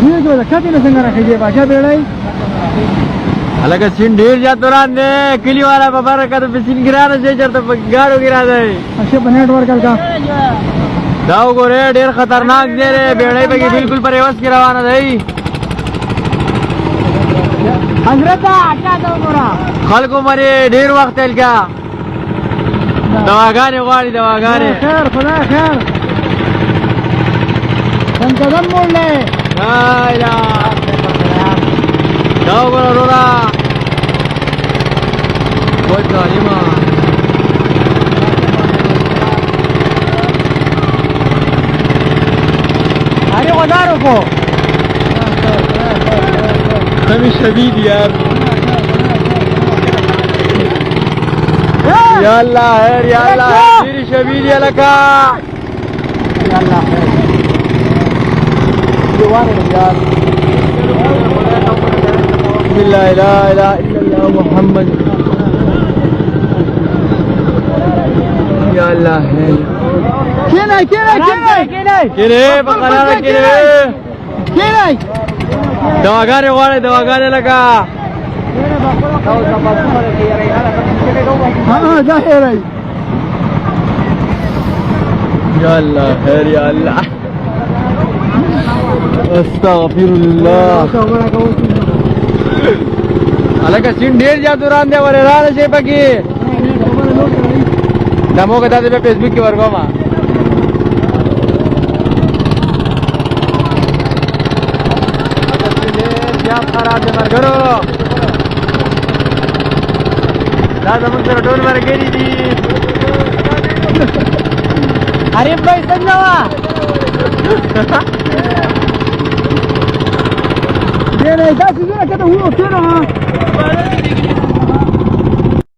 ډیر جو کته نه څنګه راخېږي باچا بیړای الګا سین ډیر جا دوران دې کلی والا په برکت په سین ګرانه شي چرته په ګاړو ګرا دی اشه په نیټ ورک کا دا وګوره ډیر خطرناک دی بیړای به بالکل پر ایواز کې روانه دی حضرت اچھا دا وګوره خلکو مری ډیر وخت تل کا دواګانې غواړي دواګانې خیر خدای خیر څنګه دم مولې لا دا وګوره وروره وای ظالما اره غدارو کو کمی شدید یار یا اللہ خیر یا اللہ میری شبید یا لکا یا الله خیر دیوانه یار بسم الله لا اله الا الله محمد یا اللہ خیر کینای کینه په قرار کینه کینای دواګانې غواړي دواګانې لکا ها دا هېرای یا اللہ خیر یا اللہ استغفر الله الګا سین ډیر جا دوران دی ورې راځي شي پکې دمو کې تاسو په فیسبوک کې ورغوا ما یا خراب دي مرګرو دا زموږ سره ټول مرګري دي اره بھائی څنګه وا دې نه دا څنګه کته وو تیرا